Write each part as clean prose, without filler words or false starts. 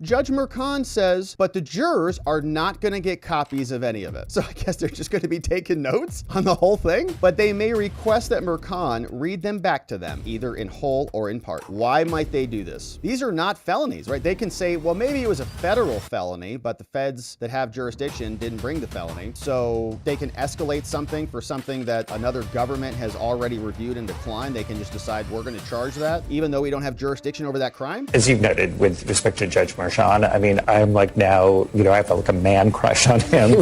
Judge Mercan says, but the jurors are not going to get copies of any of it. So I guess they're just going to be taking notes on the whole thing, but they may request that Mercan read them back to them, either in whole or in part. Why might they do this? These are not felonies, right? They can say, well, maybe it was a federal felony, but the feds that have jurisdiction didn't bring the felony. So they can escalate something for something that another government has already reviewed and declined. They can just decide we're going to charge that, even though we don't have jurisdiction over that crime. As you've noted with respect to Judge Marchand, I mean, I'm like now, I have like a man crush on him.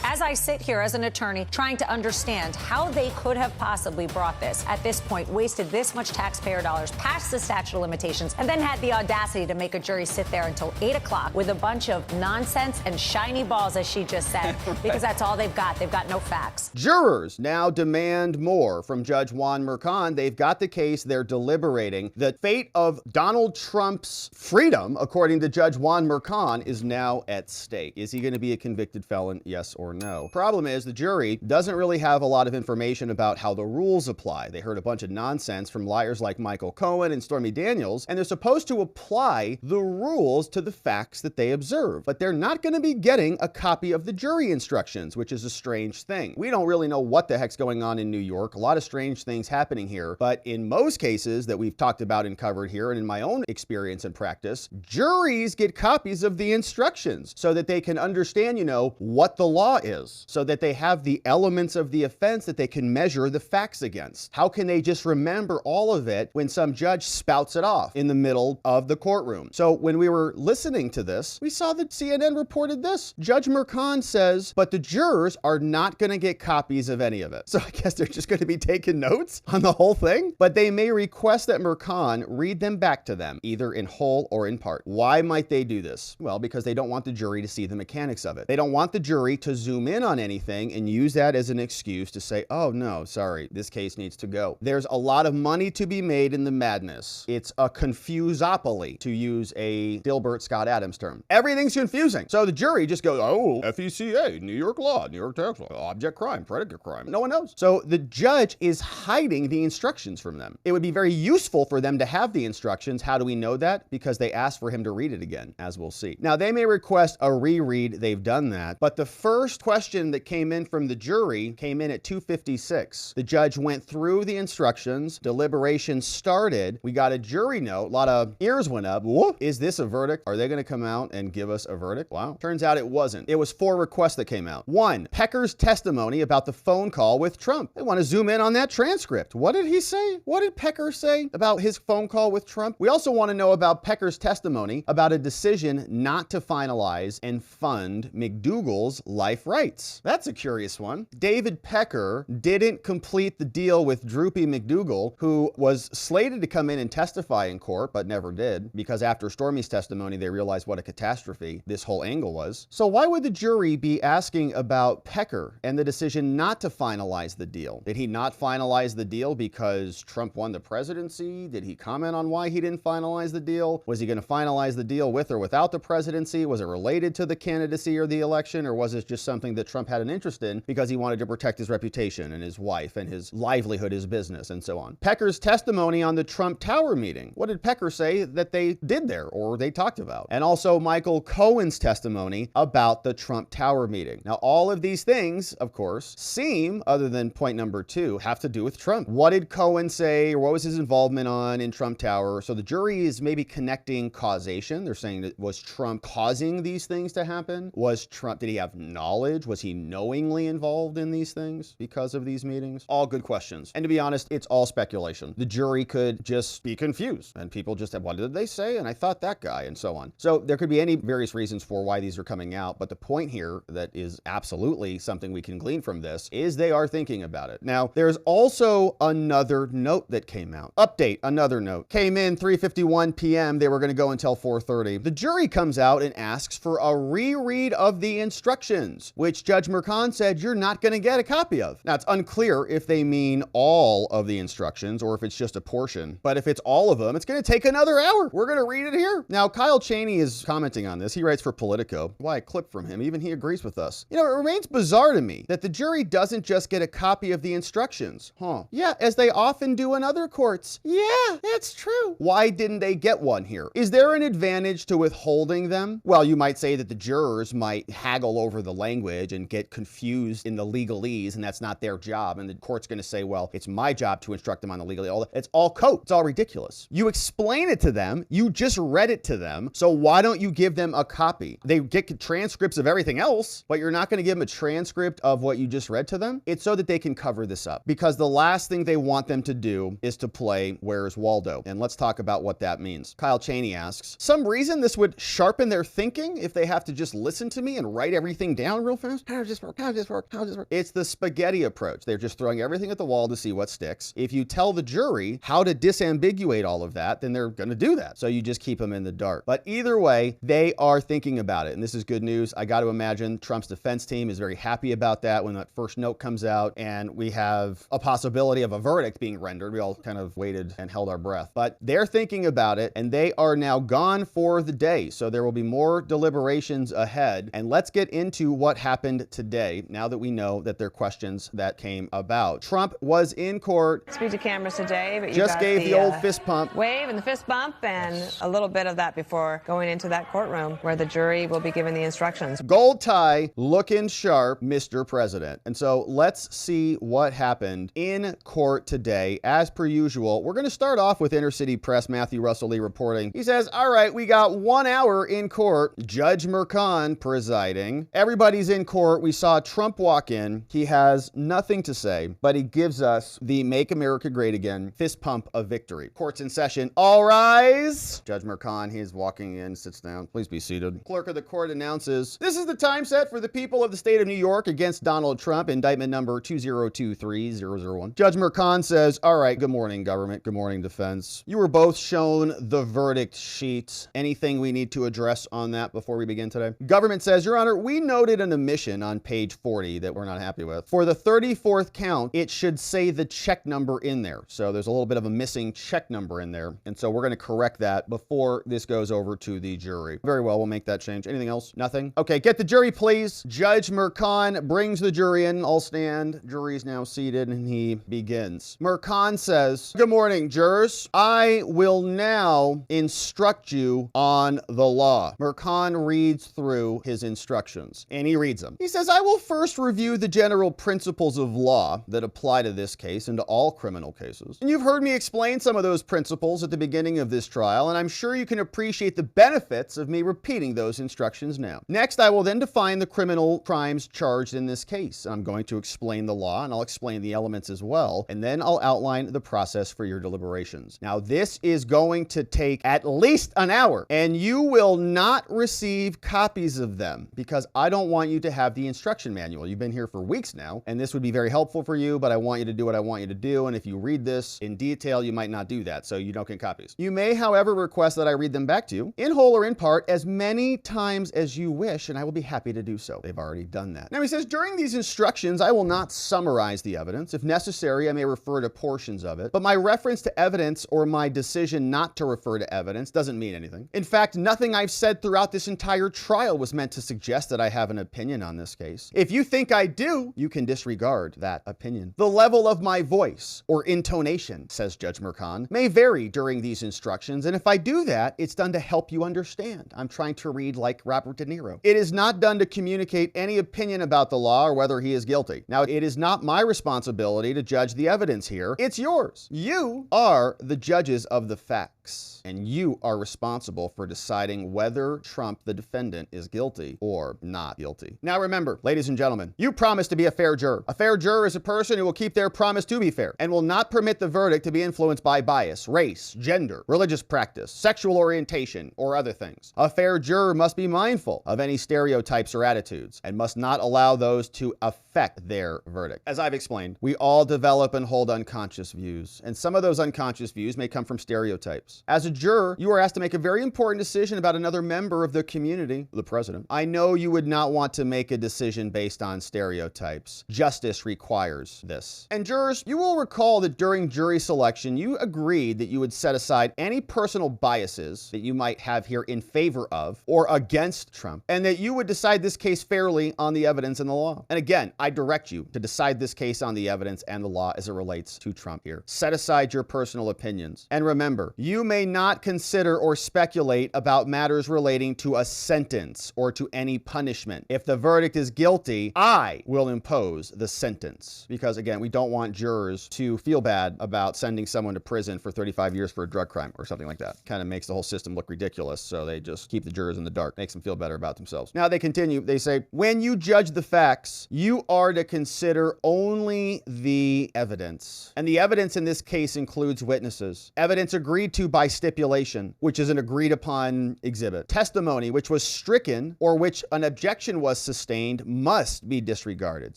As I sit here as an attorney trying to understand how they could have possibly brought this at this point, wasted this much taxpayer dollars, passed the statute of limitations, and then had the audacity to make a jury sit there until 8 o'clock with a bunch of nonsense and shiny balls, as she just said, because that's all they've got. They've got no facts. Jurors now demand more from Judge Juan Mercan. They've got the case. They're deliberating. The fate of Donald Trump's freedom, according to Judge Juan Mercan, is now at stake. Is he going to be a convicted felon? Yes or no? Problem is, the jury doesn't really have a lot of information about how the rules apply. They heard a bunch of nonsense from liars like Michael Cohen and Stormy Daniels, and they're supposed to apply the rules to the facts that they observe. But they're not going to be getting a copy of the jury instructions, which is a strange thing. We don't really know what the heck's going on in New York. A lot of strange things happening here. But in most cases that we've talked about and covered here, and in my own experience and practice, juries get copies of the instructions so that they can understand, what the law is, so that they have the elements of the offense that they can measure the facts against. How can they just remember all of it when some judge spouts it off in the middle of the courtroom? So when we were listening to this, we saw that CNN reported this. Judge Mercan says, but the jurors are not going to get copies of any of it. So I guess they're just going to be taking notes on the whole thing, but they may request that Mercan read them back to them, either in whole or in part. Why might they do this? Well, because they don't want the jury to see the mechanics of it. They don't want the jury to zoom in on anything and use that as an excuse to say, oh no, sorry, this case needs to go. There's a lot of money to be made in the madness. It's a confusopoly, to use a Dilbert Scott Adams term. Everything's confusing. So the jury just goes, oh, FECA, New York law, New York tax law, object crime, predicate crime. No one knows. So the judge is hiding the instructions from them. It would be very useful for them to have the instructions. How do we know that? Because they asked for him to read it again, as we'll see. Now, they may request a reread. They've done that. But the first question that came in from the jury came in at 2:56. The judge went through the instructions. Deliberation started. We got a jury note. A lot of ears went up. Whoa. Is this a verdict? Are they going to come out and give us a verdict? Wow. Turns out it wasn't. It was 4 requests that came out. 1, Pecker's testimony about the phone call with Trump. They want to zoom in on that transcript. What did he say? What did Pecker say about his phone call with Trump? We also want to know about Pecker's testimony about a decision not to finalize and fund McDougal's life rights. That's a curious one. David Pecker didn't complete the deal with Droopy McDougal, who was slated to come in and testify in court, but never did, because after Stormy's testimony, they realized what a catastrophe this whole angle was. So why would the jury be asking about Pecker and the decision not to finalize the deal? Did he not finalize the deal because Trump won the presidency? Did he comment on why he didn't finalize the deal? Was he going to finalize the deal with or without the presidency? Was it related to the candidacy or the election? Or was it just something that Trump had an interest in because he wanted to protect his reputation and his wife and his livelihood, his business, and so on? Pecker's testimony on the Trump Tower meeting. What did Pecker say that they did there or they talked about? And also Michael Cohen's testimony about the Trump Tower meeting. Now, all of these things, of course, seem, other than point number 2, have to do with Trump. What did Cohen say, or what was his involvement on in Trump Tower? So the jury is maybe connecting causation. They're saying that was Trump causing these things to happen? Was Trump, did he have knowledge? Was he knowingly involved in these things because of these meetings? All good questions. And to be honest, it's all speculation. The jury could just be confused and people just have, what did they say? And I thought that guy, and so on. So there could be any various reasons for why these are coming out. But the point here that is absolutely something we can glean from this is they are thinking about it. Now, there's also another note that came out. Update, another note. Came in 3:51 p.m. They were going to go until 4:30. The jury comes out and asks for a reread of the instructions, which Judge Mercan said you're not going to get a copy of. Now, it's unclear if they mean all of the instructions or if it's just a portion. But if it's all of them, it's going to take another hour. We're going to read it here. Now, Kyle Cheney is commenting on this. He writes for Politico. Why a clip from him. Even he agrees with us. It remains bizarre to me that the jury doesn't just get a copy of the instructions. Yeah, as they often do in other courts. Yeah, that's true. Why didn't they get one here? Is there an advantage to withholding them, well, you might say that the jurors might haggle over the language and get confused in the legalese, and that's not their job. And the court's going to say, well, it's my job to instruct them on the legalese. It's all code. It's all ridiculous. You explain it to them. You just read it to them. So why don't you give them a copy? They get transcripts of everything else, but you're not going to give them a transcript of what you just read to them. It's so that they can cover this up, because the last thing they want them to do is to play Where's Waldo? And let's talk about what that means. Kyle Cheney asks, some reason this would sharpen their thinking if they have to just listen to me and write everything down real fast? How does this work? How does this work? How does this work? It's the spaghetti approach. They're just throwing everything at the wall to see what sticks. If you tell the jury how to disambiguate all of that, then they're going to do that. So you just keep them in the dark. But either way, they are thinking about it. And this is good news. I got to imagine Trump's defense team is very happy about that when that first note comes out and we have a possibility of a verdict being rendered. We all kind of waited and held our breath. But they're thinking about it, and they are now gone for the day. So there will be more deliberations ahead. And let's get into what happened today, now that we know that there are questions that came about. Trump was in court. Speak to cameras today, but you just gave the old fist pump. Wave and the fist bump, and a little bit of that before going into that courtroom where the jury will be given the instructions. Gold tie, looking sharp, Mr. President. And so let's see what happened in court today. As per usual, we're going to start off with Inner City Press, Matthew Russell Lee reporting. He says, all right, we got 1 hour in court. Judge Merchan presiding. Everybody's in court. We saw Trump walk in. He has nothing to say, but he gives us the Make America Great Again fist pump of victory. Court's in session. All rise. Judge Merchan, he's walking in, sits down. Please be seated. Clerk of the court announces, this is the time set for the people of the state of New York against Donald Trump, indictment number 2023001. Judge Merchan says, all right, good morning, government. Good morning, defense. You were both shown the verdict sheet. Anything we need to address on that before we begin today? Government says, Your Honor, we noted an omission on page 40 that we're not happy with. For the 34th count, it should say the check number in there. So there's a little bit of a missing check number in there. And so we're going to correct that before this goes over to the jury. Very well, we'll make that change. Anything else? Nothing? Okay, get the jury, please. Judge Merchan brings the jury in. All stand. Jury's now seated, and he begins. Merchan says, good morning, jurors. I will now instruct you on the law. Merchan reads through his instructions, and he reads them. He says, I will first review the general principles of law that apply to this case and to all criminal cases. And you've heard me explain some of those principles at the beginning of this trial, and I'm sure you can appreciate the benefits of me repeating those instructions now. Next, I will then define the criminal crimes charged in this case. I'm going to explain the law, and I'll explain the elements as well, and then I'll outline the process for your deliberations. Now, this is going to take at least an hour, and you will not receive copies of them because I don't want you to have the instruction manual. You've been here for weeks now, and this would be very helpful for you, but I want you to do what I want you to do, and if you read this in detail, you might not do that, so you don't get copies. You may, however, request that I read them back to you, in whole or in part, as many times as you wish, and I will be happy to do so. They've already done that. Now, he says, during these instructions, I will not summarize the evidence. If necessary, I may refer to portions of it, but my reference to evidence or my decision not to refer to evidence doesn't mean anything. In fact, nothing I've said throughout this entire trial was meant to suggest that I have an opinion on this case. If you think I do, you can disregard that opinion. The level of my voice or intonation, says Judge Merchan, may vary during these instructions, and if I do that, it's done to help you understand. I'm trying to read like Robert De Niro. It is not done to communicate any opinion about the law or whether he is guilty. Now, it is not my responsibility to judge the evidence here. It's yours. You are the judges of the facts, and you are responsible for deciding whether Trump, the defendant, is guilty or not guilty. Now, remember, ladies and gentlemen, you promise to be a fair juror. A fair juror is a person who will keep their promise to be fair and will not permit the verdict to be influenced by bias, race, gender, religious practice, sexual orientation, or other things. A fair juror must be mindful of any stereotypes or attitudes and must not allow those to affect their verdict. As I've explained, we all develop and hold unconscious views, and some of those unconscious views may come from stereotypes. As a juror, you are asked to make a very important decision about another member of the community, the president. I know you would not want to make a decision based on stereotypes. Justice requires this. And jurors, you will recall that during jury selection, you agreed that you would set aside any personal biases that you might have here in favor of or against Trump, and that you would decide this case fairly on the evidence and the law. And again, I direct you to decide this case on the evidence and the law as it relates to Trump here. Set aside your personal opinions. And remember, you may not consider or speculate speculate about matters relating to a sentence or to any punishment. If the verdict is guilty, I will impose the sentence. Because again, we don't want jurors to feel bad about sending someone to prison for 35 years for a drug crime or something like that. Kind of makes the whole system look ridiculous, so they just keep the jurors in the dark, makes them feel better about themselves. Now they continue, they say, when you judge the facts, you are to consider only the evidence. And the evidence in this case includes witnesses, evidence agreed to by stipulation, which is an agreed upon exhibit, testimony which was stricken or which an objection was sustained must be disregarded.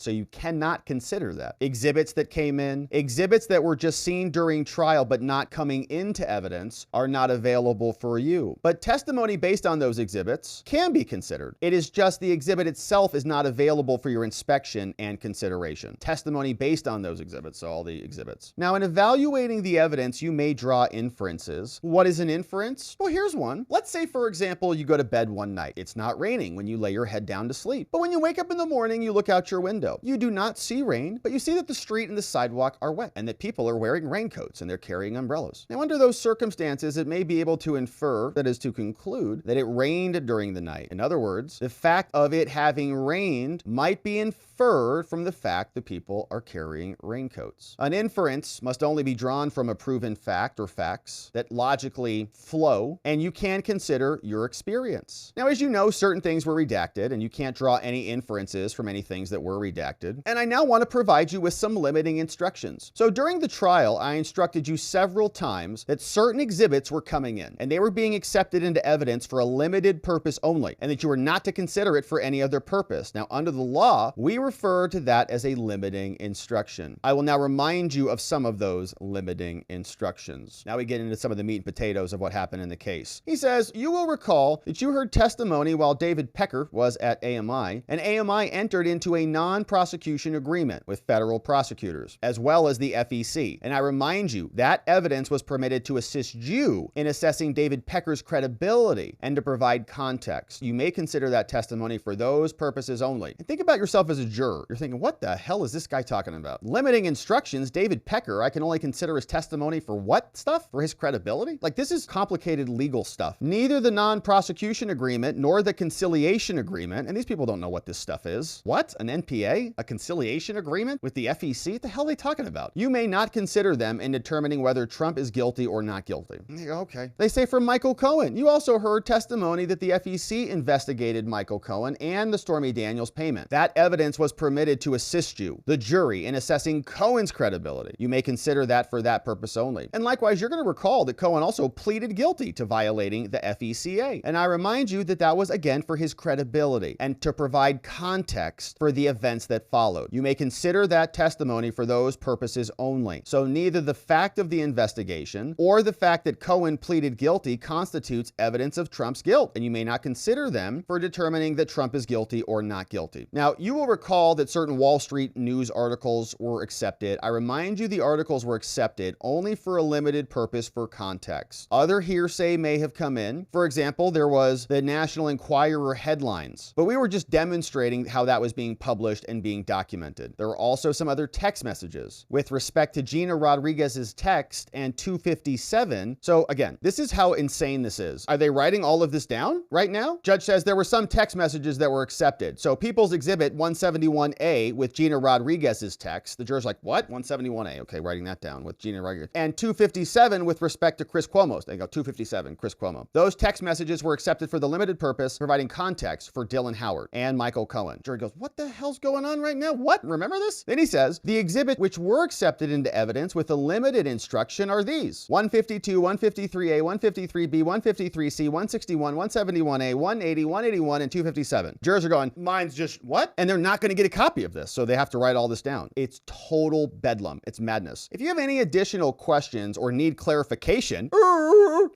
So you cannot consider that. Exhibits that came in, exhibits that were just seen during trial but not coming into evidence are not available for you. But testimony based on those exhibits can be considered. It is just the exhibit itself is not available for your inspection and consideration. Testimony based on those exhibits, so all the exhibits. Now, in evaluating the evidence, you may draw inferences. What is an inference? Well, here's one. Let's say, for example, you go to bed one night. It's not raining when you lay your head down to sleep. But when you wake up in the morning, you look out your window. You do not see rain, but you see that the street and the sidewalk are wet and that people are wearing raincoats and they're carrying umbrellas. Now, under those circumstances, it may be able to infer, that is to conclude, that it rained during the night. In other words, the fact of it having rained might be inferred from the fact that people are carrying raincoats. An inference must only be drawn from a proven fact or facts that logically flow, and you can consider your experience. Now, as you know, certain things were redacted, and you can't draw any inferences from any things that were redacted. And I now want to provide you with some limiting instructions. So during the trial, I instructed you several times that certain exhibits were coming in, and they were being accepted into evidence for a limited purpose only, and that you were not to consider it for any other purpose. Now, under the law, we refer to that as a limiting instruction. I will now remind you of some of those limiting instructions. Now we get into some of the meat and potatoes of what happened in the case. He says, you will recall that you heard testimony while David Pecker was at AMI, and AMI entered into a non-prosecution agreement with federal prosecutors, as well as the FEC. And I remind you, that evidence was permitted to assist you in assessing David Pecker's credibility and to provide context. You may consider that testimony for those purposes only. And think about yourself as a juror. You're thinking, what the hell is this guy talking about? Limiting instructions, David Pecker, I can only consider his testimony for what stuff? For his credibility? Like, this is complicated legal stuff. Neither the non-prosecution agreement nor the conciliation agreement, and these people don't know what this stuff is. What? An NPA? A conciliation agreement with the FEC? What the hell are they talking about? You may not consider them in determining whether Trump is guilty or not guilty. You go, okay. They say from Michael Cohen, you also heard testimony that the FEC investigated Michael Cohen and the Stormy Daniels payment. That evidence was permitted to assist you, the jury, in assessing Cohen's credibility. You may consider that for that purpose only. And likewise, you're going to recall that Cohen also pleaded guilty to violating the FECA. And I remind you that that was again for his credibility and to provide context for the events that followed. You may consider that testimony for those purposes only. So neither the fact of the investigation or the fact that Cohen pleaded guilty constitutes evidence of Trump's guilt, and you may not consider them for determining that Trump is guilty or not guilty. Now, you will recall that certain Wall Street news articles were accepted. I remind you the articles were accepted only for a limited purpose for context. Other hearsay may have come in. For example, there was the National Enquirer headlines, but we were just demonstrating how that was being published and being documented. There were also some other text messages with respect to Gina Rodriguez's text and 257. So again, this is how insane this is. Are they writing all of this down right now? Judge says there were some text messages that were accepted. So People's Exhibit 171A with Gina Rodriguez's text. The juror's like, what? 171A. Okay, writing that down with Gina Rodriguez. And 257 with respect to Chris Cuomo's. They go 257, Chris Cuomo. Those text messages were accepted for the limited purpose, providing context for Dylan Howard and Michael Cohen. Jury goes, what the hell's going on right now? What? Remember this? Then he says, the exhibit which were accepted into evidence with a limited instruction are these: 152, 153A, 153B, 153C, 161, 171A, 180, 181, and 257. Jurors are going, mine's just what? And they're not going to get a copy of this, so they have to write all this down. It's total bedlam. It's madness. If you have any additional questions or need clarification,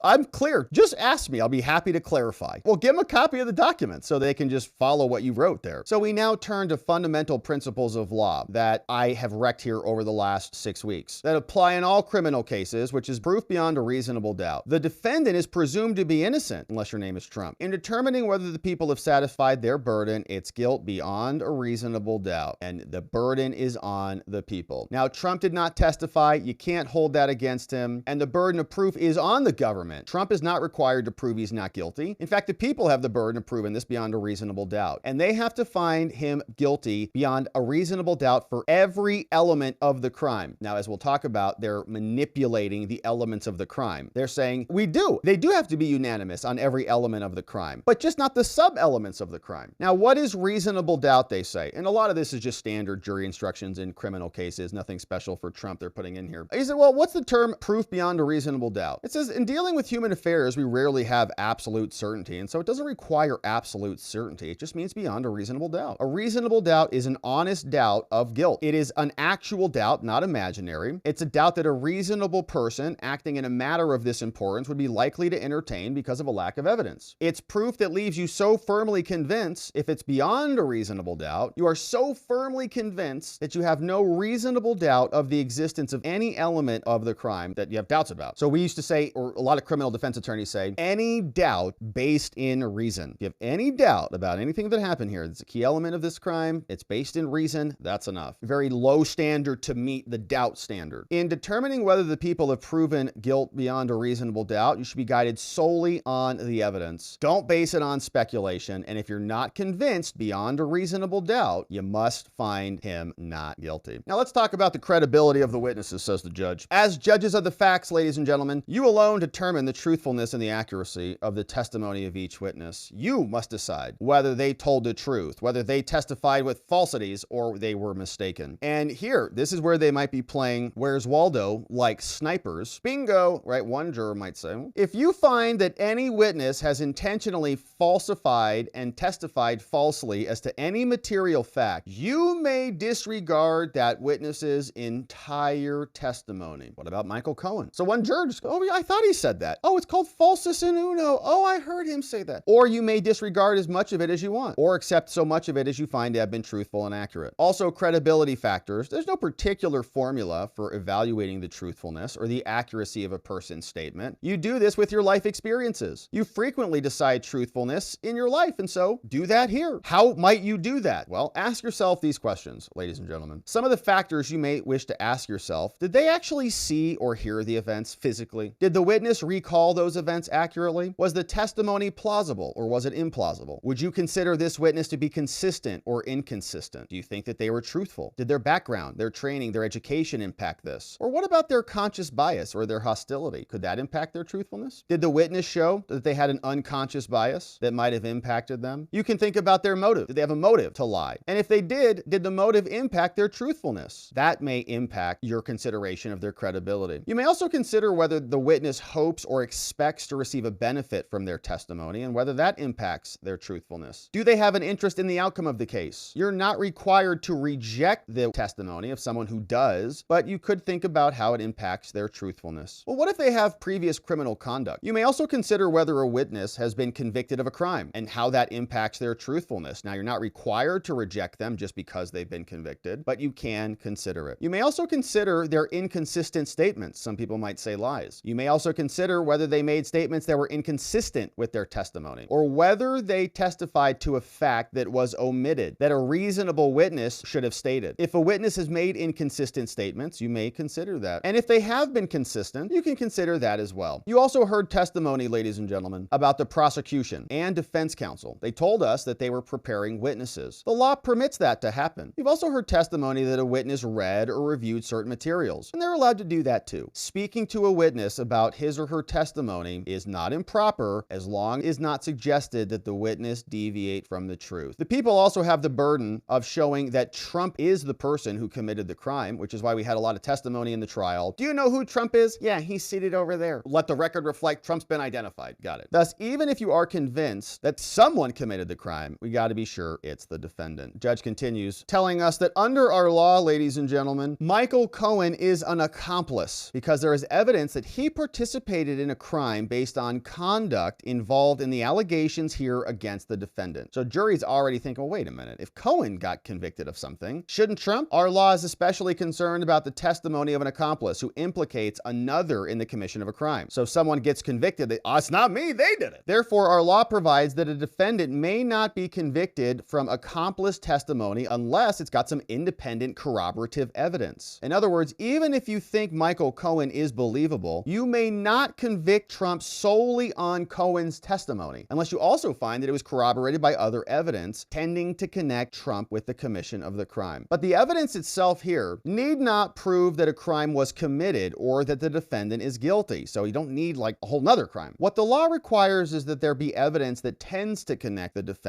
I'm clear. Just ask me. I'll be happy to clarify. Well, give them a copy of the document so they can just follow what you wrote there. So we now turn to fundamental principles of law that I have wrecked here over the last 6 weeks that apply in all criminal cases, which is proof beyond a reasonable doubt. The defendant is presumed to be innocent, unless your name is Trump. In determining whether the people have satisfied their burden, it's guilt beyond a reasonable doubt, and the burden is on the people. Now, Trump did not testify. You can't hold that against him, and the burden of proof is on the government. Trump is not required required to prove he's not guilty. In fact, the people have the burden of proving this beyond a reasonable doubt. And they have to find him guilty beyond a reasonable doubt for every element of the crime. Now, as we'll talk about, they're manipulating the elements of the crime. They're saying, they do have to be unanimous on every element of the crime, but just not the sub-elements of the crime. Now, what is reasonable doubt, they say? And a lot of this is just standard jury instructions in criminal cases, nothing special for Trump they're putting in here. He said, well, what's the term proof beyond a reasonable doubt? It says, in dealing with human affairs, we rarely have absolute certainty, and so it doesn't require absolute certainty. It just means beyond a reasonable doubt. A reasonable doubt is an honest doubt of guilt. It is an actual doubt, not imaginary. It's a doubt that a reasonable person acting in a matter of this importance would be likely to entertain because of a lack of evidence. It's proof that leaves you so firmly convinced, if it's beyond a reasonable doubt, you are so firmly convinced that you have no reasonable doubt of the existence of any element of the crime that you have doubts about. So we used to say, or a lot of criminal defense attorneys say, any doubt based in reason. If you have any doubt about anything that happened here, it's a key element of this crime, it's based in reason, that's enough. Very low standard to meet the doubt standard. In determining whether the people have proven guilt beyond a reasonable doubt, you should be guided solely on the evidence. Don't base it on speculation, and if you're not convinced beyond a reasonable doubt, you must find him not guilty. Now let's talk about the credibility of the witnesses, says the judge. As judges of the facts, ladies and gentlemen, you alone determine the truthfulness and the accuracy of the testimony of each witness. You must decide whether they told the truth, whether they testified with falsities or they were mistaken. And here, this is where they might be playing Where's Waldo like snipers. Bingo, right? One juror might say, if you find that any witness has intentionally falsified and testified falsely as to any material fact, you may disregard that witness's entire testimony. What about Michael Cohen? So one juror just goes, oh, yeah, I thought he said that. Oh, it's called falsus in uno. Oh, I heard him say that. Or you may disregard as much of it as you want, or accept so much of it as you find to have been truthful and accurate. Also, credibility factors. There's no particular formula for evaluating the truthfulness or the accuracy of a person's statement. You do this with your life experiences. You frequently decide truthfulness in your life, and so do that here. How might you do that? Well, ask yourself these questions, ladies and gentlemen. Some of the factors you may wish to ask yourself: did they actually see or hear the events physically? Did the witness recall those events accurately? Was the testimony plausible or was it implausible? Would you consider this witness to be consistent or inconsistent? Do you think that they were truthful? Did their background, their training, their education impact this? Or what about their conscious bias or their hostility? Could that impact their truthfulness? Did the witness show that they had an unconscious bias that might have impacted them? You can think about their motive. Did they have a motive to lie? And if they did the motive impact their truthfulness? That may impact your consideration of their credibility. You may also consider whether the witness hopes or expects to receive a benefit from their testimony and whether that impacts their truthfulness. Do they have an interest in the outcome of the case? You're not required to reject the testimony of someone who does, but you could think about how it impacts their truthfulness. Well, what if they have previous criminal conduct? You may also consider whether a witness has been convicted of a crime and how that impacts their truthfulness. Now, you're not required to reject them just because they've been convicted, but you can consider it. You may also consider their inconsistent statements. Some people might say lies. You may also consider whether they made statements that were inconsistent with their testimony, or whether they testified to a fact that was omitted, that a reasonable witness should have stated. If a witness has made inconsistent statements, you may consider that. And if they have been consistent, you can consider that as well. You also heard testimony, ladies and gentlemen, about the prosecution and defense counsel. They told us that they were preparing witnesses. The law permits that to happen. You've also heard testimony that a witness read or reviewed certain materials, and they're allowed to do that too. Speaking to a witness about his or her testimony is not improper as long as not suggested that the witness deviate from the truth. The people also have the burden of showing that Trump is the person who committed the crime, which is why we had a lot of testimony in the trial. Do you know who Trump is? Yeah, he's seated over there. Let the record reflect Trump's been identified. Got it. Thus, even if you are convinced that someone committed the crime, we got to be sure it's the defendant. Judge continues, telling us that under our law, ladies and gentlemen, Michael Cohen is an accomplice because there is evidence that he participated in a crime based on conduct involved in the allegations here against the defendant. So jury's already thinking, well, wait a minute. If Cohen got convicted of something, shouldn't Trump? Our law is especially concerned about the testimony of an accomplice who implicates another in the commission of a crime. So if someone gets convicted, it's not me, they did it. Therefore, our law provides that a defendant may not be convicted from accomplice testimony unless it's got some independent corroborative evidence. In other words, even if you think Michael Cohen is believable, you may not convict Trump Trump solely on Cohen's testimony, unless you also find that it was corroborated by other evidence tending to connect Trump with the commission of the crime. But the evidence itself here need not prove that a crime was committed or that the defendant is guilty. So you don't need like a whole nother crime. What the law requires is that there be evidence that tends to connect the defendant,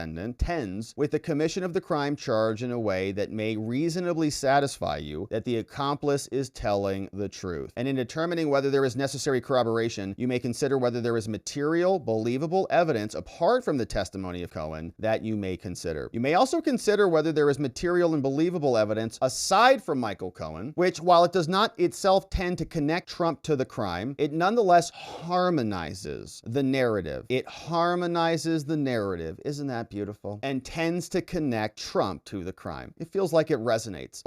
with the commission of the crime charge in a way that may reasonably satisfy you that the accomplice is telling the truth. And in determining whether there is necessary corroboration, you may consider whether there is material, believable evidence apart from the testimony of Cohen that you may consider. You may also consider whether there is material and believable evidence aside from Michael Cohen, which, while it does not itself tend to connect Trump to the crime, it nonetheless harmonizes the narrative. It harmonizes the narrative. Isn't that beautiful? And tends to connect Trump to the crime. It feels like it resonates.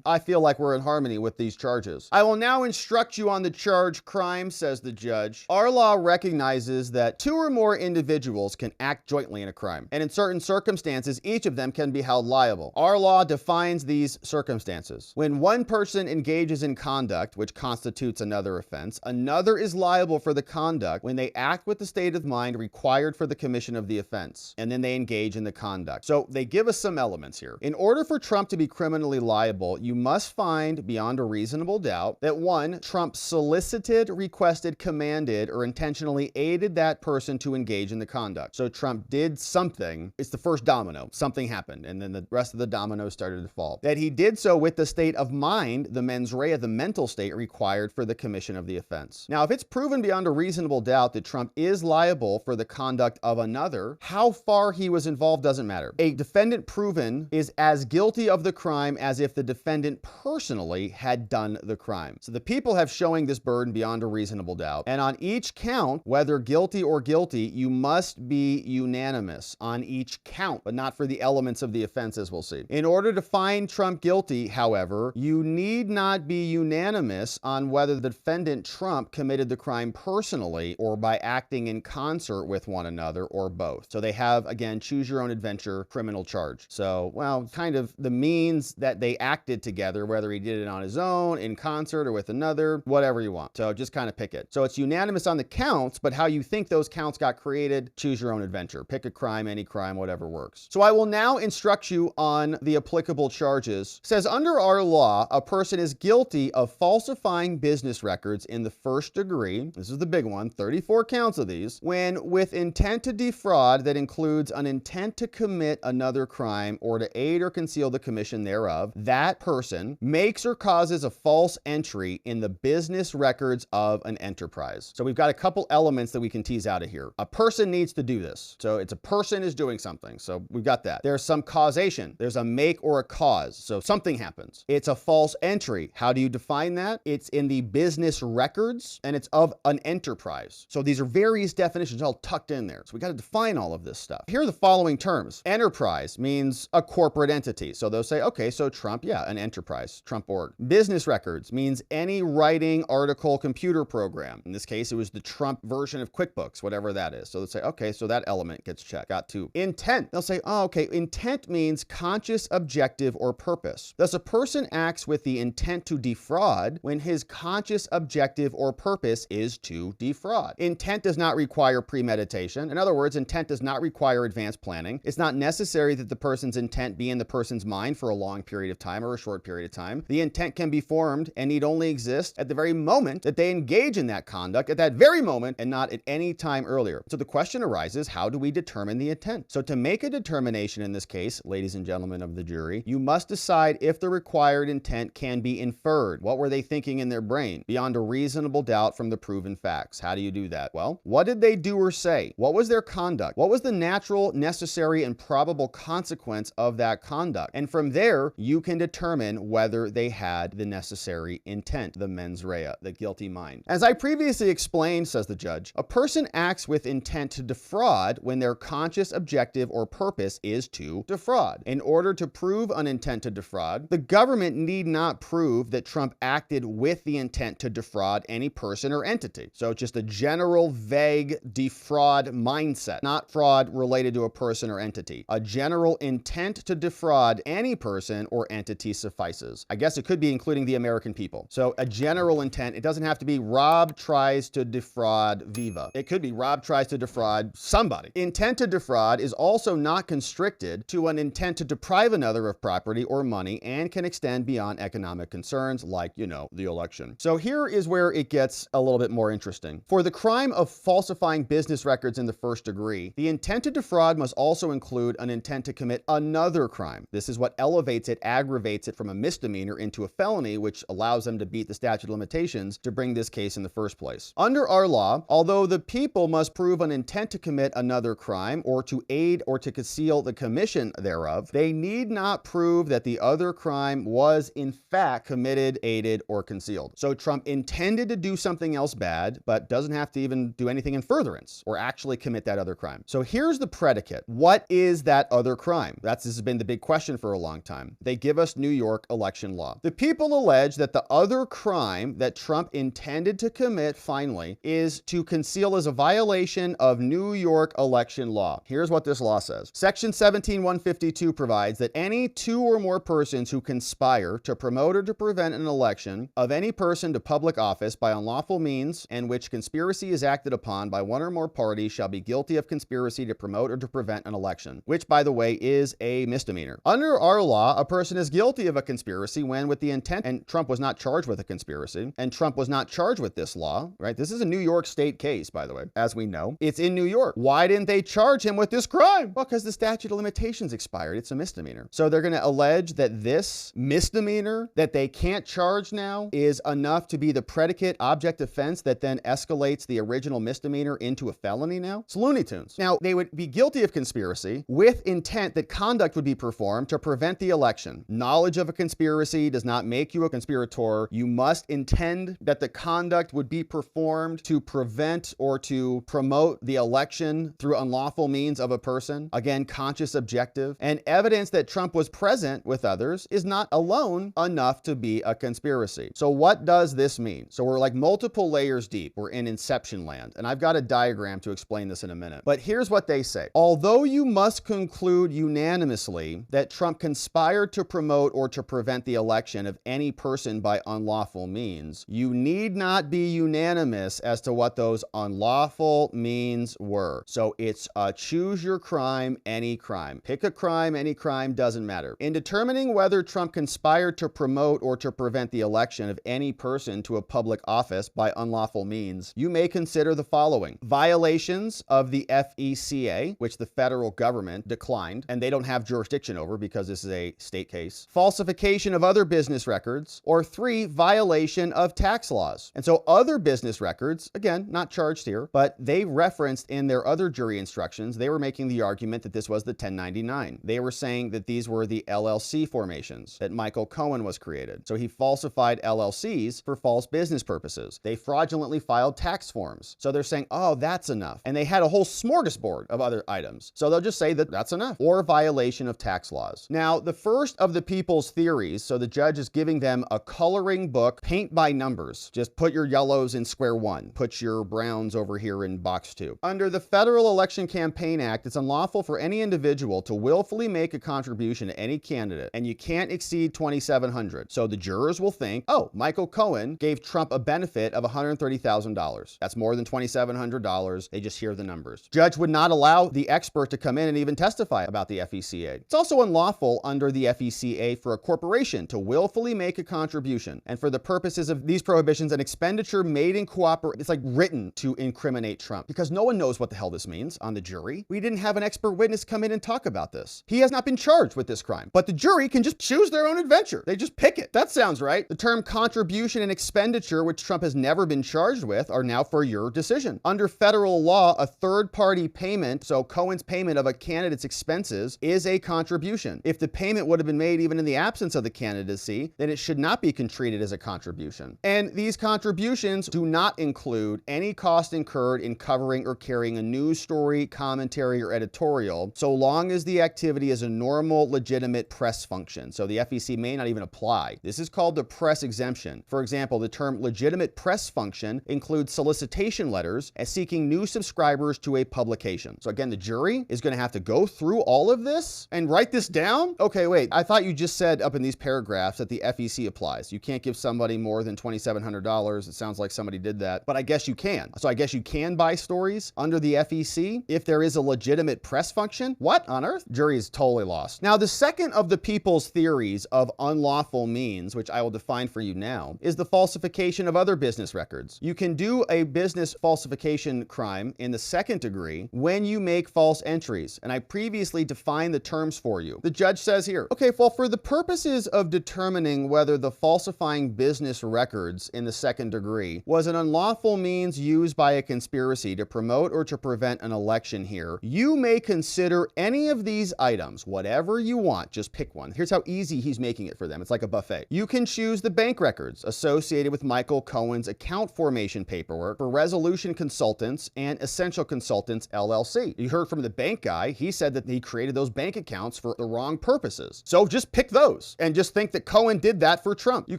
I feel like we're in harmony with these charges. I will now instruct you on the charged crime, says the judge. Our law recognizes that two or more individuals can act jointly in a crime, and in certain circumstances, each of them can be held liable. Our law defines these circumstances. When one person engages in conduct which constitutes another offense, another is liable for the conduct when they act with the state of mind required for the commission of the offense, and then they engage in the conduct. So they give us some elements here. In order for Trump to be criminally liable, you must find beyond a reasonable doubt that 1, Trump solicited, requested, commanded, or intentionally aided that person to engage in the conduct. So Trump did something. It's the first domino. Something happened, and then the rest of the dominoes started to fall. That he did so with the state of mind, the mens rea, the mental state required for the commission of the offense. Now, if it's proven beyond a reasonable doubt that Trump is liable for the conduct of another, how far he was involved doesn't matter. A defendant proven is as guilty of the crime as if the defendant personally had done the crime. So the people have showing this burden beyond a reasonable doubt. And on each count, whether guilty or guilty, you must be unanimous on each count, but not for the elements of the offense, as we'll see. In order to find Trump guilty, however, you need not be unanimous on whether the defendant Trump committed the crime personally or by acting in concert with one another or both. So they have, again, choose your own adventure criminal charge. So, well, kind of the means that they acted together, whether he did it on his own, in concert, or with another, whatever you want. So just kind of pick it. So it's unanimous on the counts, but how you think those counts got created, choose your own adventure. Pick a crime, any crime, whatever works. So I will now instruct you on the applicable charges. It says, under our law, a person is guilty of falsifying business records in the first degree. This is the big one, 34 counts of these, when with intent to defraud that includes an intent to commit another crime or to aid or conceal the commission thereof, that person makes or causes a false entry in the business records of an enterprise. So we've got a couple elements that we can tease out of here. A person needs to do this. So it's a person is doing something. So we've got that. There's some causation. There's a make or a cause. So something happens. It's a false entry. How do you define that? It's in the business records and it's of an enterprise. So these are various definitions all tucked in there. So we got to define all of this stuff. Here are the following terms. Enterprise means a corporate entity. So they'll say, okay, so Trump, yeah, an enterprise, Trump org. Business records means any writing, article, computer program. In this case, it was the Trump version of QuickBooks, whatever that is. So they'll say, okay, so that element gets checked. Got to. Intent. They'll say, oh, okay, intent means conscious objective or purpose. Thus, a person acts with the intent to defraud when his conscious objective or purpose is to defraud. Intent does not require premeditation. In other words, intent does not require advanced planning. It's not necessary that the person's intent be in the person's mind for a long period of time or a short period of time. The intent can be formed and need only exist at the very moment that they engage in that conduct, at that very moment and not at any time earlier. So the question arises, how do we determine the intent? So to make a determination in this case, ladies and gentlemen of the jury, you must decide if the required intent can be inferred. What were they thinking in their brain? Beyond a reasonable doubt from the proven facts. How do you do that? Well, what did they do or say? What was their conduct? What was the natural, necessary, and probable consequence of that conduct? And from there, you can determine whether they had the necessary intent, the mens rea, the guilty mind. As I previously explained, says the judge, a person acts with intent to defraud when their conscious objective or purpose is to defraud. In order to prove an intent to defraud, the government need not prove that Trump acted with the intent to defraud any person or entity. So it's just a general, vague defraud mindset, not fraud related to a person or entity. A general intent to defraud any person or entity suffices. I guess it could be including the American people. So a general intent, it doesn't have to be rob Rob tries to defraud Viva. It could be Rob tries to defraud somebody. Intent to defraud is also not constricted to an intent to deprive another of property or money and can extend beyond economic concerns like, the election. So here is where it gets a little bit more interesting. For the crime of falsifying business records in the first degree, the intent to defraud must also include an intent to commit another crime. This is what elevates it, aggravates it from a misdemeanor into a felony, which allows them to beat the statute of limitations to bring this case in the first place. Under our law, although the people must prove an intent to commit another crime or to aid or to conceal the commission thereof, they need not prove that the other crime was in fact committed, aided, or concealed. So Trump intended to do something else bad, but doesn't have to even do anything in furtherance or actually commit that other crime. So here's the predicate. What is that other crime? This has been the big question for a long time. They give us New York election law. The people allege that the other crime that Trump intended to commit finally is to conceal as a violation of New York election law. Here's what this law says. Section 17152 provides that any two or more persons who conspire to promote or to prevent an election of any person to public office by unlawful means and which conspiracy is acted upon by one or more parties shall be guilty of conspiracy to promote or to prevent an election, which, by the way, is a misdemeanor. Under our law, a person is guilty of a conspiracy when with the intent, and Trump was not charged with a conspiracy, and Trump was not charged with this law, right? This is a New York state case, by the way, as we know. It's in New York. Why didn't they charge him with this crime? Well, because the statute of limitations expired. It's a misdemeanor. So they're going to allege that this misdemeanor that they can't charge now is enough to be the predicate object offense that then escalates the original misdemeanor into a felony now? It's Looney Tunes. Now, they would be guilty of conspiracy with intent that conduct would be performed to prevent the election. Knowledge of a conspiracy does not make you a conspirator. You must intend that the conduct would be performed to prevent or to promote the election through unlawful means of a person. Again, conscious objective. And evidence that Trump was present with others is not alone enough to be a conspiracy. So what does this mean? So we're like multiple layers deep. We're in Inception land. And I've got a diagram to explain this in a minute. But here's what they say. Although you must conclude unanimously that Trump conspired to promote or to prevent the election of any person by unlawful means, you need not be unanimous as to what those unlawful means were. So it's choose your crime, any crime. Pick a crime, any crime, doesn't matter. In determining whether Trump conspired to promote or to prevent the election of any person to a public office by unlawful means, you may consider the following: violations of the FECA, which the federal government declined, and they don't have jurisdiction over because this is a state case; falsification of other business records; or 3, violation of tax laws. And so other business records, again, not charged here, but they referenced in their other jury instructions, they were making the argument that this was the 1099. They were saying that these were the LLC formations that Michael Cohen was created. So he falsified LLCs for false business purposes. They fraudulently filed tax forms. So they're saying, oh, that's enough. And they had a whole smorgasbord of other items. So they'll just say that that's enough. Or violation of tax laws. Now, the first of the people's theories, so the judge is giving them a coloring book, paint by numbers. Just put your yellows in square 1. Put your browns over here in box 2. Under the Federal Election Campaign Act, it's unlawful for any individual to willfully make a contribution to any candidate, and you can't exceed $2,700. So the jurors will think, oh, Michael Cohen gave Trump a benefit of $130,000. That's more than $2,700. They just hear the numbers. Judge would not allow the expert to come in and even testify about the FECA. It's also unlawful under the FECA for a corporation to willfully make a contribution, and for the purposes of these prohibitions, an expenditure made in cooperation, it's like written to incriminate Trump, because no one knows what the hell this means on the jury. We didn't have an expert witness come in and talk about this. He has not been charged with this crime, but the jury can just choose their own adventure. They just pick it. That sounds right. The term contribution and expenditure, which Trump has never been charged with, are now for your decision. Under federal law, a third-party payment, so Cohen's payment of a candidate's expenses, is a contribution. If the payment would have been made even in the absence of the candidacy, then it should not be treated as a contribution. And these contributions do not include any cost incurred in covering or carrying a news story, commentary, or editorial, so long as the activity is a normal, legitimate press function. So the FEC may not even apply. This is called the press exemption. For example, the term legitimate press function includes solicitation letters as seeking new subscribers to a publication. So again, the jury is going to have to go through all of this and write this down? Okay, wait, I thought you just said up in these paragraphs that the FEC applies. You can't give somebody more than $2,700. It sounds like like somebody did that, but I guess you can. So I guess you can buy stories under the FEC if there is a legitimate press function. What on earth? Jury is totally lost. Now, the second of the people's theories of unlawful means, which I will define for you now, is the falsification of other business records. You can do a business falsification crime in the second degree when you make false entries, and I previously defined the terms for you. The judge says here, okay, well, for the purposes of determining whether the falsifying business records in the second degree was an unlawful means used by a conspiracy to promote or to prevent an election here, you may consider any of these items, whatever you want, just pick one. Here's how easy he's making it for them. It's like a buffet. You can choose the bank records associated with Michael Cohen's account formation paperwork for Resolution Consultants and Essential Consultants, LLC. You heard from the bank guy. He said that he created those bank accounts for the wrong purposes. So just pick those and just think that Cohen did that for Trump. You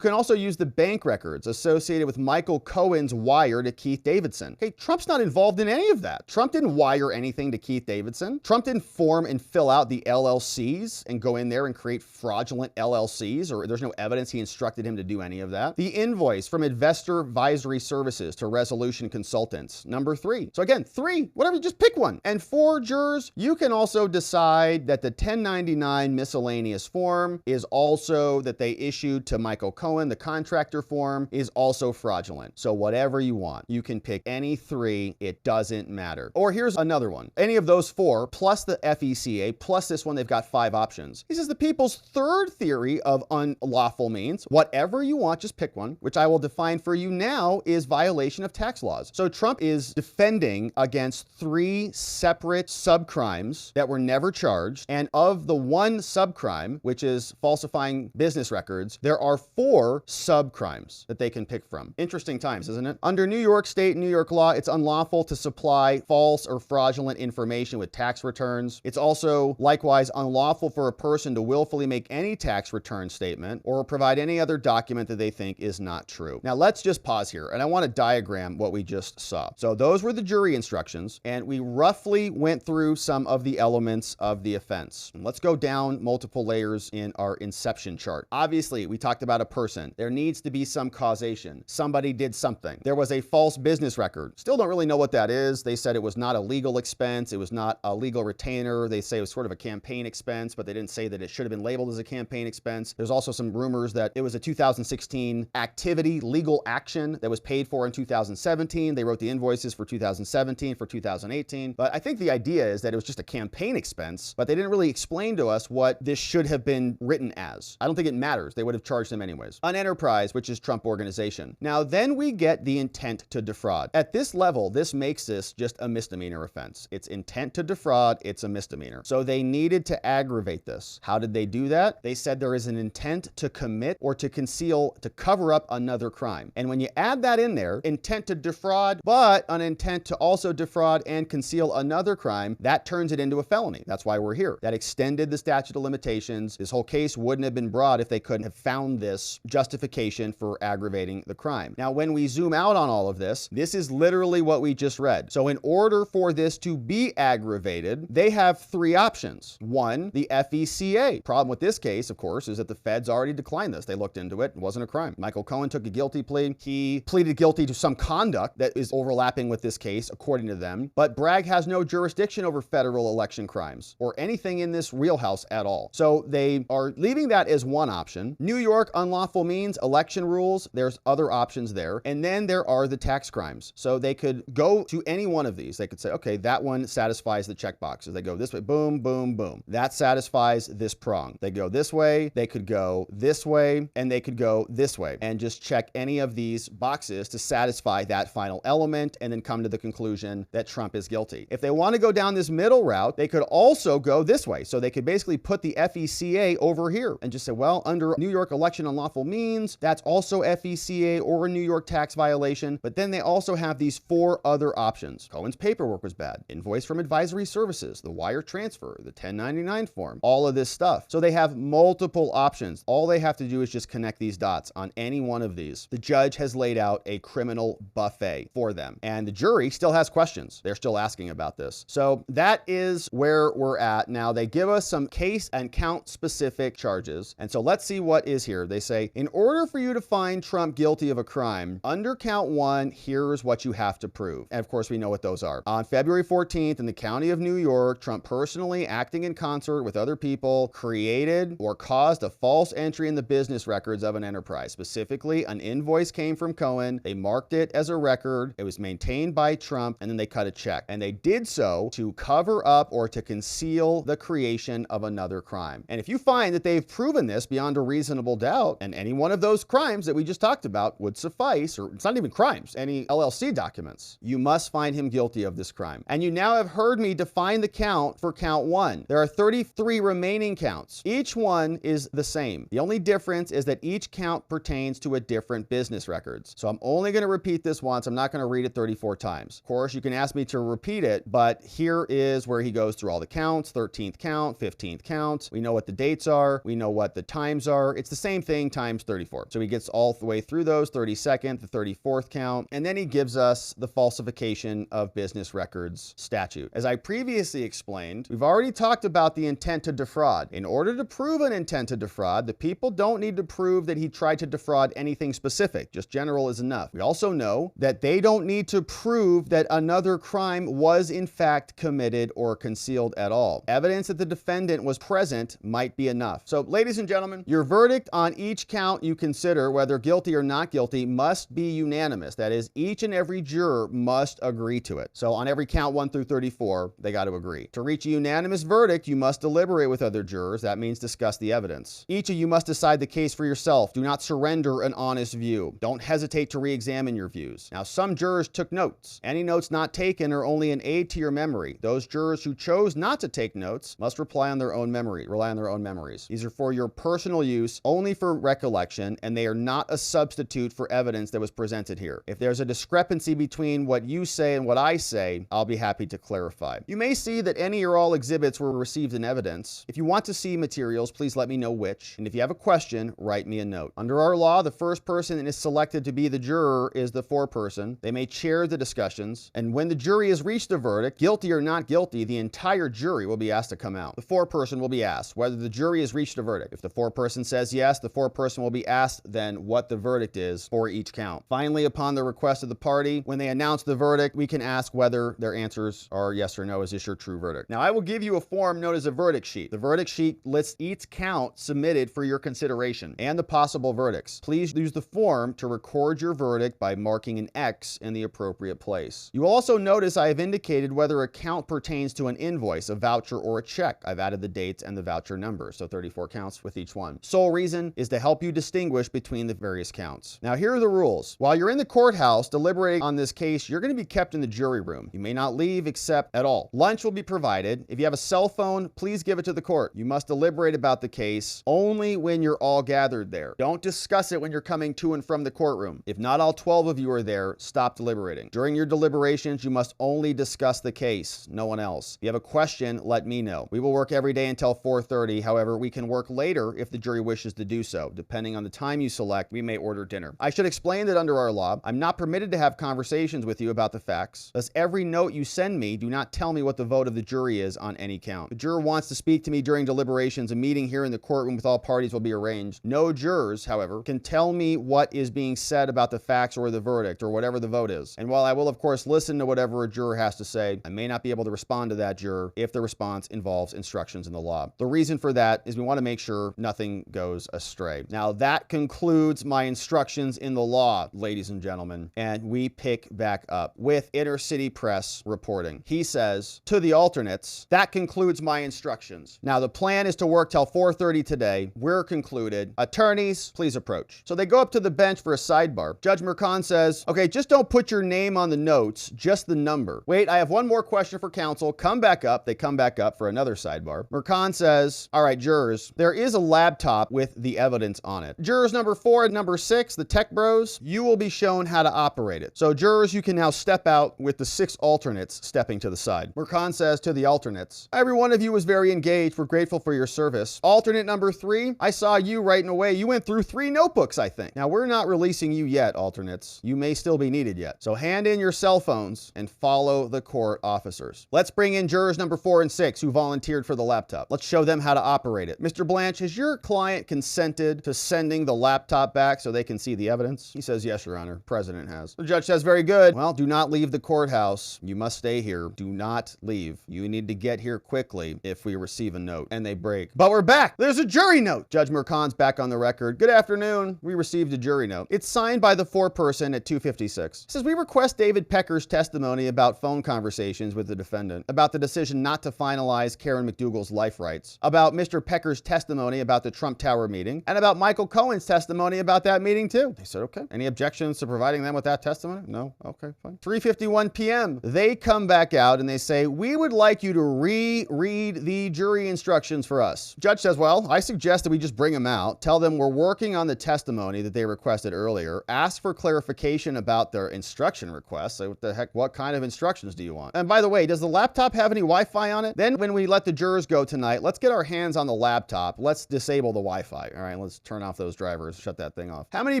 can also use the bank records associated with Michael Cohen's wire to Keith Davidson. Okay, Trump's not involved in any of that. Trump didn't wire anything to Keith Davidson. Trump didn't form and fill out the LLCs and go in there and create fraudulent LLCs, or there's no evidence he instructed him to do any of that. The invoice from Investor Advisory Services to Resolution Consultants, number 3. So again, 3, whatever, just pick one. And 4, jurors, you can also decide that the 1099 miscellaneous form is also that they issued to Michael Cohen, the contractor form, is also fraudulent. So whatever you want, you can pick any 3, it doesn't matter. Or here's another one. Any of those 4 plus the FECA plus this one, they've got 5 options. He says the people's third theory of unlawful means, whatever you want, just pick one, which I will define for you now, is violation of tax laws. So Trump is defending against 3 separate subcrimes that were never charged. And of the one subcrime, which is falsifying business records, there are 4 subcrimes that they can pick from. Interesting times, isn't it? Under New York State and New York law, it's unlawful to supply false or fraudulent information with tax returns. It's also likewise unlawful for a person to willfully make any tax return statement or provide any other document that they think is not true. Now let's just pause here, and I want to diagram what we just saw. So those were the jury instructions, and we roughly went through some of the elements of the offense. And let's go down multiple layers in our inception chart. Obviously, we talked about a person. There needs to be some causation. Somebody did something. There was a false business record. Still don't really know what that is. They said it was not a legal expense. It was not a legal retainer. They say it was sort of a campaign expense, but they didn't say that it should have been labeled as a campaign expense. There's also some rumors that it was a 2016 activity, legal action that was paid for in 2017. They wrote the invoices for 2017, for 2018. But I think the idea is that it was just a campaign expense, but they didn't really explain to us what this should have been written as. I don't think it matters. They would have charged them anyways. An enterprise, which is Trump Organization. Now, then we get the intent to defraud. At this level, this makes this just a misdemeanor offense. It's intent to defraud. It's a misdemeanor. So they needed to aggravate this. How did they do that? They said there is an intent to commit or to conceal, to cover up another crime. And when you add that in there, intent to defraud, but an intent to also defraud and conceal another crime, that turns it into a felony. That's why we're here. That extended the statute of limitations. This whole case wouldn't have been brought if they couldn't have found this justification for aggravating the crime. Now, when we zoom out on all of this, this is literally what we just read. So in order for this to be aggravated, they have 3 options. 1, the FECA. Problem with this case, of course, is that the feds already declined this. They looked into it. It wasn't a crime. Michael Cohen took a guilty plea. He pleaded guilty to some conduct that is overlapping with this case, according to them. But Bragg has no jurisdiction over federal election crimes or anything in this wheelhouse at all. So they are leaving that as one option. New York unlawful means, election rules. There's other options there. And then there are the tax crimes. So they could go to any one of these. They could say, okay, that one satisfies the checkboxes. They go this way, boom, boom, boom. That satisfies this prong. They go this way, they could go this way, and they could go this way, and just check any of these boxes to satisfy that final element and then come to the conclusion that Trump is guilty. If they want to go down this middle route, they could also go this way. So they could basically put the FECA over here and just say, well, under New York election unlawful means, that's also FECA or a New York tax violation. But then they also have these 4 other options. Cohen's paperwork was bad. Invoice from advisory services, the wire transfer, the 1099 form, all of this stuff. So they have multiple options. All they have to do is just connect these dots on any one of these. The judge has laid out a criminal buffet for them. And the jury still has questions. They're still asking about this. So that is where we're at. Now they give us some case and count specific charges. And so let's see what is here. They say, in order for you to find Trump guilty of a crime, 1, under count 1, here's what you have to prove. And of course, we know what those are. On February 14th, in the county of New York, Trump personally, acting in concert with other people, created or caused a false entry in the business records of an enterprise. Specifically, an invoice came from Cohen. They marked it as a record. It was maintained by Trump, and then they cut a check. And they did so to cover up or to conceal the creation of another crime. And if you find that they've proven this beyond a reasonable doubt, and any one of those crimes that we just talked about would suffice, or it's not even crimes, any LLC documents, you must find him guilty of this crime. And you now have heard me define the count for count 1. There are 33 remaining counts. Each one is the same. The only difference is that each count pertains to a different business records. So I'm only going to repeat this once. I'm not going to read it 34 times. Of course, you can ask me to repeat it, but here is where he goes through all the counts: 13th count, 15th count. We know what the dates are. We know what the times are. It's the same thing times 34. So he gets all the way through those: 32nd, the 34th count, and then he gives us the falsification of business records statute. As I previously explained, we've already talked about the intent to defraud. In order to prove an intent to defraud, the people don't need to prove that he tried to defraud anything specific. Just general is enough. We also know that they don't need to prove that another crime was in fact committed or concealed at all. Evidence that the defendant was present might be enough. So, ladies and gentlemen, your verdict on each count you consider, whether guilty or not guilty, must be unanimous. That is, each and every juror must agree to it. So on every count 1 through 34, they got to agree. To reach a unanimous verdict, you must deliberate with other jurors. That means discuss the evidence. Each of you must decide the case for yourself. Do not surrender an honest view. Don't hesitate to re-examine your views. Now, some jurors took notes. Any notes not taken are only an aid to your memory. Those jurors who chose not to take notes must rely on their own memories. These are for your personal use, only for recollection, and they are not a substitute for evidence that was presented here. If there's a discrepancy between what you say and what I say, I'll be happy to clarify. You may see that any or all exhibits were received in evidence. If you want to see materials, please let me know which. And if you have a question, write me a note. Under our law, the first person that is selected to be the juror is the foreperson. They may chair the discussions. And when the jury has reached a verdict, guilty or not guilty, the entire jury will be asked to come out. The foreperson will be asked whether the jury has reached a verdict. If the foreperson says yes, the foreperson will be asked then what the verdict is for each count. Finally, upon the request of the party, when they announce the verdict, we can ask whether their answers are yes or no. Is this your true verdict? Now, I will give you a form known as a verdict sheet. The verdict sheet lists each count submitted for your consideration and the possible verdicts. Please use the form to record your verdict by marking an X in the appropriate place. You will also notice I have indicated whether a count pertains to an invoice, a voucher, or a check. I've added the dates and the voucher number, so 34 counts with each one. Sole reason is to help you distinguish between the various counts. Now, here are the rules. While you're in the courthouse deliberating on this case, you're going to be kept in the jury room. You may not leave except at all. Lunch will be provided. If you have a cell phone, please give it to the court. You must deliberate about the case only when you're all gathered there. Don't discuss it when you're coming to and from the courtroom. If not all 12 of you are there, stop deliberating. During your deliberations, you must only discuss the case, no one else. If you have a question, let me know. We will work every day until 4:30. However, we can work later if the jury wishes to do so. Depending on the time you select, we may order dinner. I should explain that under our law, I'm not permitted to have conversations with you about the facts. Thus, every note you send me, do not tell me what the vote of the jury is on any count. If the juror wants to speak to me during deliberations, a meeting here in the courtroom with all parties will be arranged. No jurors, however, can tell me what is being said about the facts or the verdict or whatever the vote is. And while I will, of course, listen to whatever a juror has to say, I may not be able to respond to that juror if the response involves instructions in the law. The reason for that is we want to make sure nothing goes astray. Now, that concludes my instructions in the law, ladies and gentlemen, and we pick back up with Inner City Press reporting. He says, to the alternates, that concludes my instructions. Now, the plan is to work till 4:30 today. We're concluded. Attorneys, please approach. So they go up to the bench for a sidebar. Judge Mercan says, okay, just don't put your name on the notes, just the number. Wait, I have one more question for counsel. Come back up. They come back up for another sidebar. Mercan says, all right, jurors, there is a laptop with the evidence on it. Jurors number 4 and number 6, the tech bros, you will be shown how to operate it. So jurors, you can now step out with the 6 alternates stepping to the side. Mercan says to the alternates, every one of you was very engaged. We're grateful for your service. Alternate number 3, I saw you writing away. You went through 3 notebooks, I think. Now, we're not releasing you yet, alternates. You may still be needed yet. So hand in your cell phones and follow the court officers. Let's bring in jurors number 4 and 6 who volunteered for the laptop. Let's show them how to operate it. Mr. Blanche, has your client consented to sending the laptop back so they can see the evidence? He says, yes, Your Honor, President has. The judge says, very good. Well, do not leave the courthouse. You must stay here. Do not leave. You need to get here quickly if we receive a note. And they break. But we're back. There's a jury note. Judge Mercan's back on the record. Good afternoon. We received a jury note. It's signed by the foreperson at 2:56. It says, we request David Pecker's testimony about phone conversations with the defendant, about the decision not to finalize Karen McDougal's life rights, about Mr. Pecker's testimony about the Trump Tower meeting, and about Michael Cohen's testimony about that meeting too. They said, okay. Any objections to providing them with that testimony? No? Okay, fine. 3:51 p.m. They come back out and they say, we would like you to reread the jury instructions for us. Judge says, well, I suggest that we just bring them out, tell them we're working on the testimony that they requested earlier, ask for clarification about their instruction requests. Say, what the heck, what kind of instructions do you want? And by the way, does the laptop have any Wi-Fi on it? Then when we let the jurors go tonight, let's get our hands on the laptop. Let's disable the Wi-Fi. All right, let's turn off those drivers, shut that thing off. How many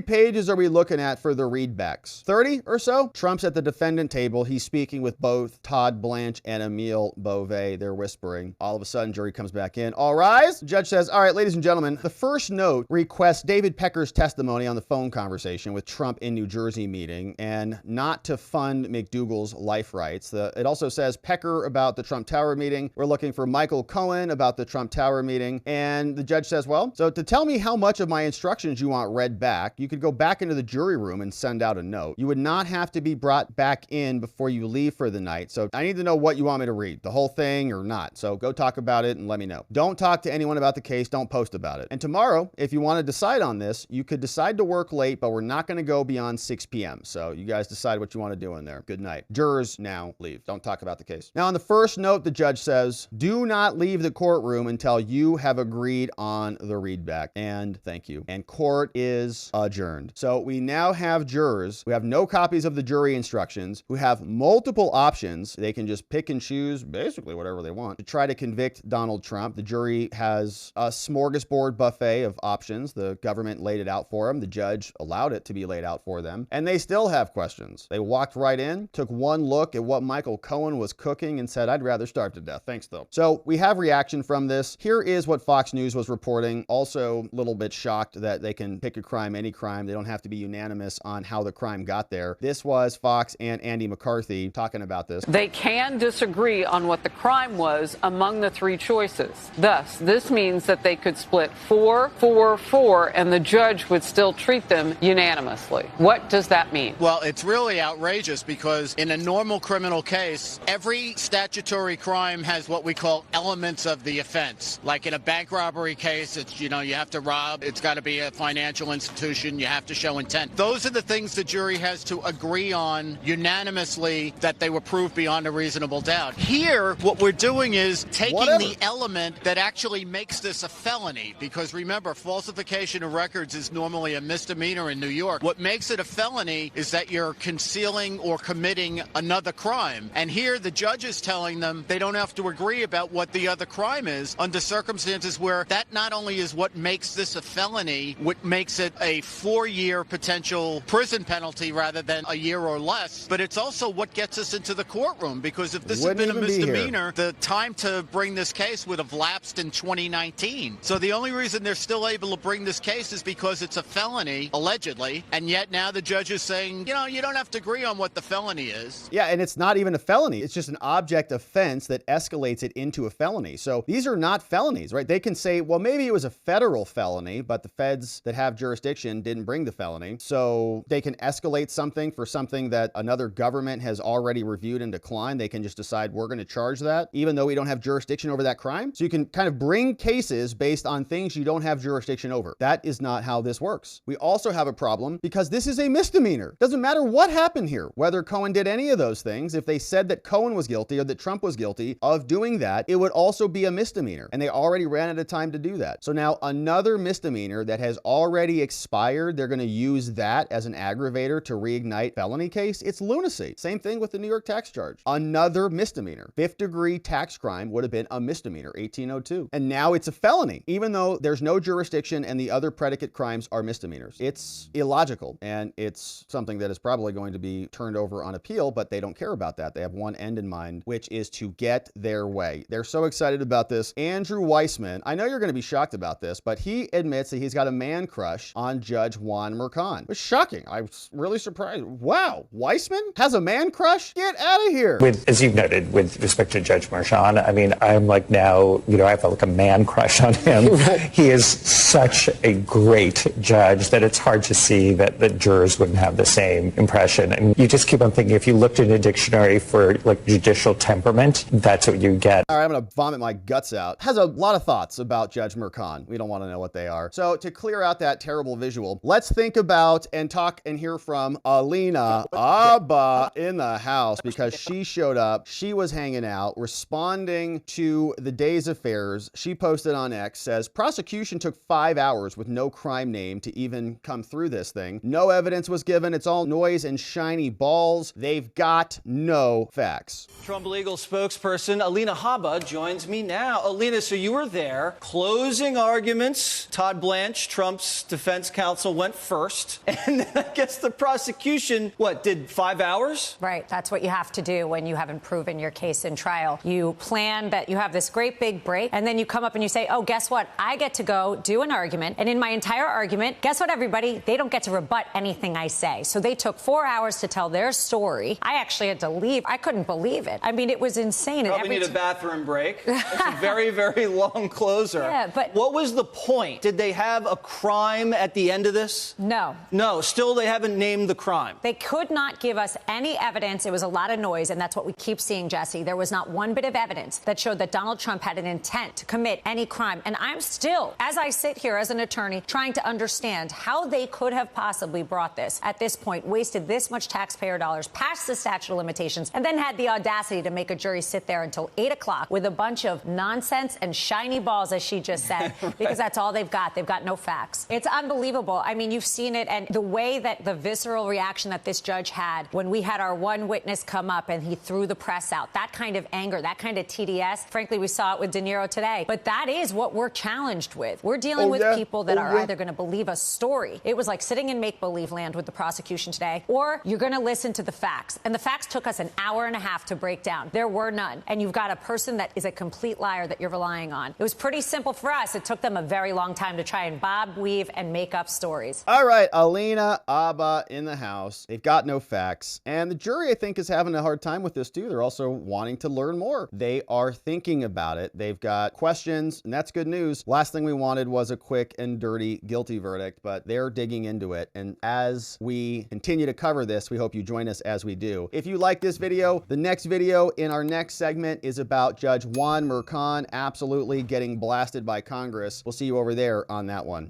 pages are we looking at for the readbacks? 30 or so? Trump's at the defendant table. He's speaking with both Todd Blanche and Emile Beauvais. They're whispering. All of a sudden, jury comes back in. All rise. The judge says, all right, ladies and gentlemen, the first note requests David Pecker's testimony on the phone conversation with Trump in New Jersey meeting and not to fund McDougal's life rights. It also says Pecker about the Trump Tower meeting. We're looking for Michael Cohen about the Trump Tower meeting. And the judge says, well, so to tell me how much of my instructions you want read back, you could go back into the jury room and send out a note. You would not have to be brought back in before you leave for the night. So I need to know what you want me to read, the whole thing or not. So go talk about it and let me know. Don't talk to anyone about the case. Don't post about it. And tomorrow, if you want to decide on this, you could decide to work late, but we're not going to go beyond 6 p.m. So you guys decide what you want to do in there. Good night. Jurors now leave. Don't talk about the case. Now on the first note, the judge says, do not leave the courtroom until you have agreed on the readback. And thank you. And court is adjourned. So we now have jurors who have no copies of the jury instructions, who have multiple options. They can just pick and choose basically whatever they want to try to convict Donald Trump. The jury has a smorgasbord buffet of options. The government laid it out for them. The judge allowed it to be laid out for them. And they still have questions. They walked right in, took one look at what Michael Cohen was cooking and said, I'd rather starve to death. Thanks, though. So we have reaction from this. Here is what Fox News was reporting. Also a little bit shocked that they can pick a crime, any crime. They don't have to be unanimous on how the crime got there. This was Fox and Andy McCarthy talking about this. They can disagree on what the crime was among the three choices. Thus, this means that they could split 4-4-4 and the judge would still treat them unanimously. What does that mean? Well, it's really outrageous because in a normal criminal case, every statutory crime has what we call elements of the offense. Like in a bank robbery case, it's, you have to rob, it's got to be a financial institution, you have to show intent. Those are the things the jury has to agree on unanimously that they were proved beyond a reasonable doubt. Here, what we're doing is taking the element that actually makes this a felony, because remember, falsification of records is normally a misdemeanor in New York. What makes it a felony is that you're concealing or committing another crime. And here, the judge is telling them they don't have to agree about what the other crime is under circumstances where that not only is what makes this a felony, what makes it a 4-year potential prison penalty rather than a year or less, but it's also what gets us into the courtroom, because if this had been a misdemeanor, the time to bring this case would have lapsed in 2019. So the only reason they're still able to bring this case is because it's a felony, allegedly, and yet now the judge is saying, you don't have to agree on what the felony is. Yeah, and it's not even a felony. It's just an object offense that escalates it into a felony. So these are not felonies, right? They can say, well, maybe it was a federal felony, but the feds that have jurisdiction didn't bring the felony. So they can escalate something for something that another government has already reviewed and declined. They can just decide we're going to charge that, even though we don't have jurisdiction over that crime. So you can kind of bring cases based on things you don't have jurisdiction over. That is not how this works. We also have a problem because this is a misdemeanor. Doesn't matter what happened here, whether Cohen did any of those things. If they said that Cohen was guilty or that Trump was guilty of doing that, it would also be a misdemeanor. And they already ran out of time to do that. So now another misdemeanor that has already expired, they're going to use that as an aggravator to reignite felony case. It's lunacy. Same thing with the New York tax charge. Another misdemeanor. 5th degree tax crime would have been a misdemeanor, 1802. And now it's a felony, even though there's no jurisdiction and the other predicate crimes are misdemeanors. It's illogical, and it's something that is probably going to be turned over on appeal, but they don't care about that. They have one end in mind, which is to get their way. They're so excited about this. Andrew Weissmann, I know you're going to be shocked about this, but he admits that he's got a man crush on Judge Juan Merchan. Mercan. It was shocking. I was really surprised. Wow, Weissmann has a man crush? Get out of here. As you've noted, with respect to Judge Mercan, I mean, I'm like now, I have like a man crush on him. He is such a great judge that it's hard to see that the jurors wouldn't have the same impression. And you just keep on thinking, if you looked in a dictionary for like judicial temperament, that's what you get. All right, I'm gonna vomit my guts out. Has a lot of thoughts about Judge Mercan. We don't want to know what they are. So to clear out that terrible visual, let's think about and talk and hear from Alina, Habba in the house, because she showed up. She was hanging out, responding to the day's affairs. She posted on X, says, prosecution took 5 hours with no crime name to even come through this thing. No evidence was given. It's all noise and shiny balls. They've got no facts. Trump legal spokesperson Alina Habba joins me now. Alina, so you were there. Closing arguments. Todd Blanche, Trump's defense counsel, went first. And then I guess the prosecution, did 5 hours? Right. That's what you have to do when you haven't proven your case in trial. You plan that you have this great big break, and then you come up and you say, oh, guess what? I get to go do an argument. And in my entire argument, guess what, everybody? They don't get to rebut anything I say. So they took 4 hours to tell their story. I actually had to leave. I couldn't believe it. I mean, it was insane. Probably need a bathroom break. It's a very, very long closer. Yeah, but what was the point? Did they have a crime at the end of this? No. No, still they haven't named the crime. They could not give us any evidence. It was a lot of noise, and that's what we keep seeing, Jesse. There was not one bit of evidence that showed that Donald Trump had an intent to commit any crime. And I'm still, as I sit here as an attorney, trying to understand how they could have possibly brought this, at this point, wasted this much taxpayer dollars, past the statute of limitations, and then had the audacity to make a jury sit there until 8 o'clock with a bunch of nonsense and shiny balls, as she just said, because that's all they've got. They've got no facts. It's unbelievable. I mean, you've seen it, and the way that the visceral reaction that this judge had when we had our one witness come up and he threw the press out, that kind of anger, that kind of TDS, frankly, we saw it with De Niro today. But that is what we're challenged with. We're dealing with people that are either going to believe a story. It was like sitting in make-believe land with the prosecution today, or you're going to listen to the facts. And the facts took us an hour and a half to break down. There were none. And you've got a person that is a complete liar that you're relying on. It was pretty simple for us. It took them a very long time to try and bob, weave, and make up stories. All right, Alina, Habba in the house. They've got no facts. And the jury, I think, is having a hard time with this, too. They're also wanting to learn more. They are thinking about it. They've got questions, and that's good news. Last thing we wanted was a quick and dirty guilty verdict, but they're digging into it. And as we continue to cover this, we hope you join us as we do. If you like this video, the next video in our next segment is about Judge Juan Mercan absolutely getting blasted by Congress. We'll see you over there on that one.